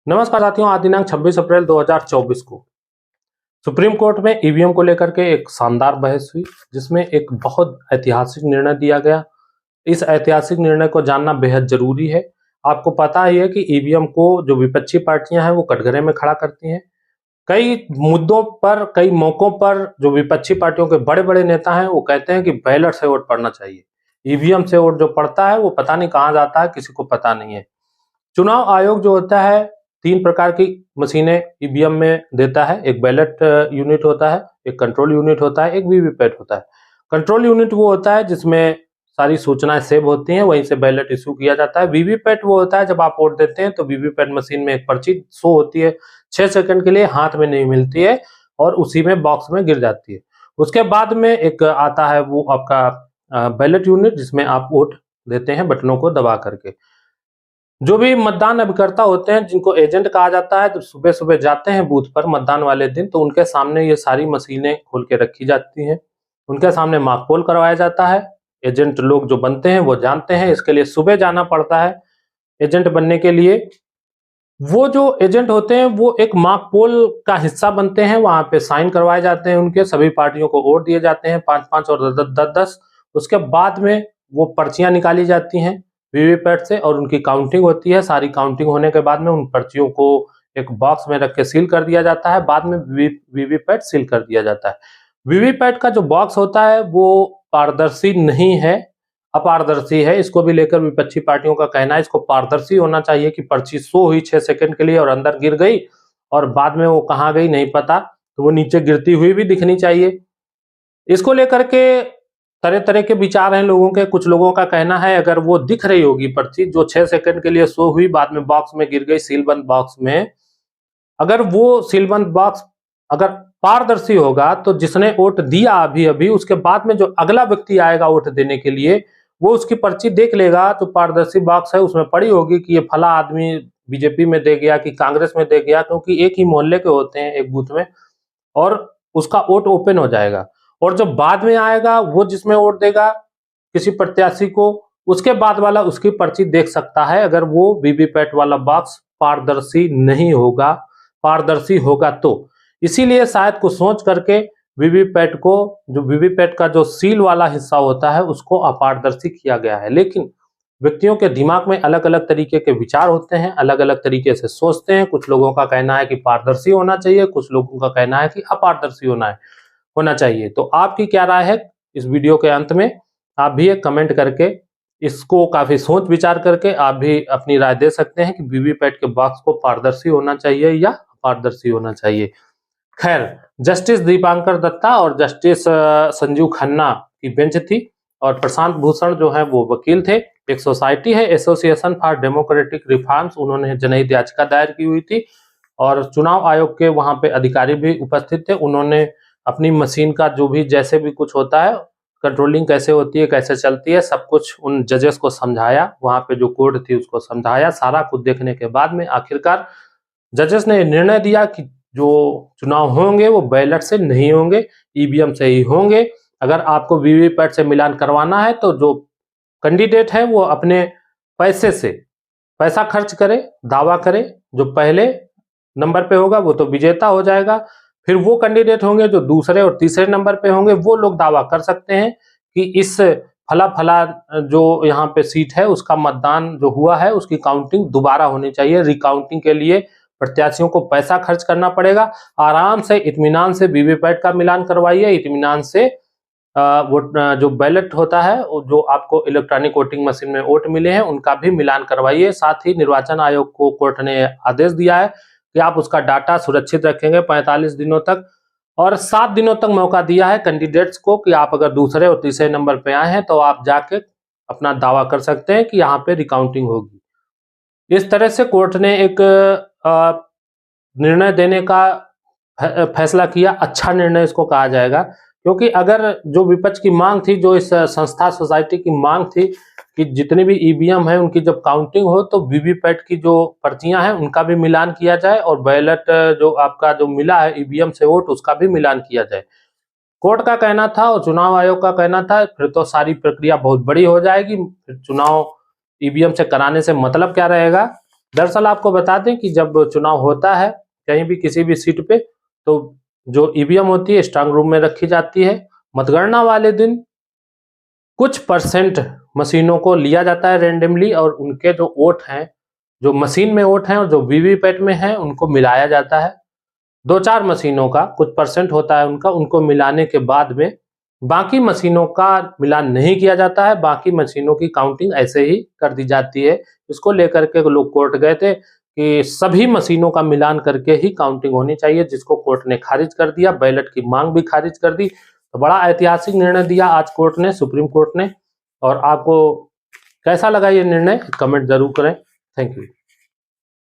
नमस्कार साथियों, आज दिनांक 26 अप्रैल 2024 को सुप्रीम कोर्ट में ईवीएम को लेकर के एक शानदार बहस हुई, जिसमें एक बहुत ऐतिहासिक निर्णय दिया गया। इस ऐतिहासिक निर्णय को जानना बेहद जरूरी है। आपको पता ही है कि ईवीएम को जो विपक्षी पार्टियां हैं वो कटघरे में खड़ा करती हैं। कई मुद्दों पर, कई मौकों पर जो विपक्षी पार्टियों के बड़े बड़े नेता हैं वो कहते हैं कि बैलेट से वोट पड़ना चाहिए। ईवीएम से वोट जो पड़ता है वो पता नहीं कहाँ जाता है, किसी को पता नहीं है। चुनाव आयोग जो होता है, 3 प्रकार की मशीनें ईवीएम में देता है। एक बैलेट यूनिट होता है, एक कंट्रोल यूनिट होता है, एक वीवीपैट होता है। कंट्रोल यूनिट वो होता है जिसमें सारी सूचनाएं सेव होती हैं, वहीं से बैलेट इशू किया जाता है। वीवीपैट वो होता है जब आप वोट देते हैं तो वीवीपैट मशीन में एक पर्ची शो होती है, 6 सेकंड के लिए हाथ में नहीं मिलती है और उसी में बॉक्स में गिर जाती है। उसके बाद में एक आता है वो आपका बैलेट यूनिट, जिसमें आप वोट देते हैं बटनों को दबा करके। जो भी मतदान अभिकर्ता होते हैं, जिनको एजेंट कहा जाता है, जब सुबह सुबह जाते हैं बूथ पर मतदान वाले दिन, तो उनके सामने ये सारी मशीनें खोल के रखी जाती हैं। उनके सामने मॉक पोल करवाया जाता है। एजेंट लोग जो बनते हैं वो जानते हैं, इसके लिए सुबह जाना पड़ता है एजेंट बनने के लिए। वो जो एजेंट होते हैं वो एक मॉक पोल का हिस्सा बनते हैं, वहां पे साइन करवाए जाते हैं, उनके सभी पार्टियों को वोट दिए जाते हैं, 5-5 और 10-10। उसके बाद में वो पर्चियां निकाली जाती हैं वीवीपैट से और उनकी काउंटिंग होती है। सारी काउंटिंग होने के बाद में उन पर्चियों को एक बॉक्स में रख के सील कर दिया जाता है। बाद में वीवीपैट सील कर दिया जाता है। वीवीपैट का जो बॉक्स होता है वो पारदर्शी नहीं है, अपारदर्शी है। इसको भी लेकर विपक्षी पार्टियों का कहना है इसको पारदर्शी होना चाहिए कि पर्ची शो हुई 6 सेकंड के लिए और अंदर गिर गई और बाद में वो कहाँ गई नहीं पता, तो वो नीचे गिरती हुई भी दिखनी चाहिए। इसको लेकर के तरह तरह के विचार हैं लोगों के। कुछ लोगों का कहना है अगर वो दिख रही होगी पर्ची जो 6 सेकंड के लिए शो हुई, बाद में बॉक्स में गिर गई सीलबंद बॉक्स में, अगर वो सीलबंद बॉक्स अगर पारदर्शी होगा तो जिसने वोट दिया अभी अभी, उसके बाद में जो अगला व्यक्ति आएगा वोट देने के लिए, वो उसकी पर्ची देख लेगा। तो पारदर्शी बॉक्स है उसमें पड़ी होगी कि ये फला आदमी बीजेपी में दे गया कि कांग्रेस में दे गया, क्योंकि एक ही मोहल्ले के होते हैं एक बूथ में, और उसका वोट ओपन हो जाएगा। और जब बाद में आएगा वो जिसमें वोट देगा किसी प्रत्याशी को, उसके बाद वाला उसकी पर्ची देख सकता है अगर वो वीवीपैट वाला बॉक्स पारदर्शी नहीं होगा। पारदर्शी होगा तो इसीलिए शायद कुछ सोच करके वीवीपैट को, जो वीवीपैट का जो सील वाला हिस्सा होता है, उसको अपारदर्शी किया गया है। लेकिन व्यक्तियों के दिमाग में अलग अलग तरीके के विचार होते हैं, अलग अलग तरीके से सोचते हैं। कुछ लोगों का कहना है कि पारदर्शी होना चाहिए, कुछ लोगों का कहना है कि अपारदर्शी होना चाहिए। तो आपकी क्या राय है इस वीडियो के अंत में? आप भी एक कमेंट करके इसको काफी सोच विचार करके आप भी अपनी राय दे सकते हैं कि वीवीपैट के बॉक्स को पारदर्शी होना चाहिए या अपारदर्शी होना चाहिए। खैर, जस्टिस दीपांकर दत्ता और जस्टिस संजीव खन्ना की बेंच थी और प्रशांत भूषण जो है वो वकील थे। एक सोसाइटी है एसोसिएशन फॉर डेमोक्रेटिक रिफॉर्म्स, उन्होंने जनहित याचिका दायर की हुई थी और चुनाव आयोग के वहां पे अधिकारी भी उपस्थित थे। उन्होंने अपनी मशीन का जो भी जैसे भी कुछ होता है, कंट्रोलिंग कैसे होती है, कैसे चलती है, सब कुछ उन जजेस को समझाया। वहां पे जो कोड थी उसको समझाया। सारा कुछ देखने के बाद में आखिरकार जजेस ने निर्णय दिया कि जो चुनाव होंगे वो बैलेट से नहीं होंगे, ईवीएम से ही होंगे। अगर आपको वीवीपैट से मिलान करवाना है तो जो कैंडिडेट है वो अपने पैसे से पैसा खर्च करे, दावा करे। जो पहले नंबर पे होगा वो तो विजेता हो जाएगा। फिर वो कैंडिडेट होंगे जो दूसरे और तीसरे नंबर पे होंगे, वो लोग दावा कर सकते हैं कि इस फला फला जो यहाँ पे सीट है उसका मतदान जो हुआ है उसकी काउंटिंग दोबारा होनी चाहिए। रिकाउंटिंग के लिए प्रत्याशियों को पैसा खर्च करना पड़ेगा। आराम से इत्मीनान से वीवीपैट का मिलान करवाइए, इत्मीनान से जो बैलेट होता है, जो आपको इलेक्ट्रॉनिक वोटिंग मशीन में वोट मिले हैं उनका भी मिलान करवाइए। साथ ही निर्वाचन आयोग को कोर्ट ने आदेश दिया है कि आप उसका डाटा सुरक्षित रखेंगे 45 दिनों तक, और 7 दिनों तक मौका दिया है कैंडिडेट्स को कि आप अगर दूसरे और तीसरे नंबर पे आए हैं तो आप जाके अपना दावा कर सकते हैं कि यहाँ पे रिकाउंटिंग होगी। इस तरह से कोर्ट ने एक निर्णय देने का फैसला किया। अच्छा निर्णय इसको कहा जाएगा, क्योंकि अगर जो विपक्ष की मांग थी, जो इस संस्था सोसाइटी की मांग थी कि जितनी भी ईवीएम है उनकी जब काउंटिंग हो तो वीवीपैट की जो पर्चियां हैं उनका भी मिलान किया जाए और बैलेट जो आपका जो मिला है ईवीएम से वोट उसका भी मिलान किया जाए। कोर्ट का कहना था और चुनाव आयोग का कहना था फिर तो सारी प्रक्रिया बहुत बड़ी हो जाएगी, फिर चुनाव ईवीएम से कराने से मतलब क्या रहेगा। दरअसल आपको बता दें कि जब चुनाव होता है कहीं भी किसी भी सीट पे, तो जो ईवीएम होती है स्ट्रांग रूम में रखी जाती है। मतगणना वाले दिन कुछ परसेंट मशीनों को लिया जाता है रेंडमली, और उनके जो वोट हैं, जो मशीन में वोट हैं और जो वीवीपैट में हैं, उनको मिलाया जाता है। 2-4 मशीनों का कुछ परसेंट होता है उनको मिलाने के बाद में बाकी मशीनों का मिलान नहीं किया जाता है, बाकी मशीनों की काउंटिंग ऐसे ही कर दी जाती है। इसको लेकर के लोग कोर्ट गए थे कि सभी मशीनों का मिलान करके ही काउंटिंग होनी चाहिए, जिसको कोर्ट ने खारिज कर दिया। बैलेट की मांग भी खारिज कर दी। तो बड़ा ऐतिहासिक निर्णय दिया आज कोर्ट ने, सुप्रीम कोर्ट ने। और आपको कैसा लगा ये निर्णय, कमेंट जरूर करें। Thank you.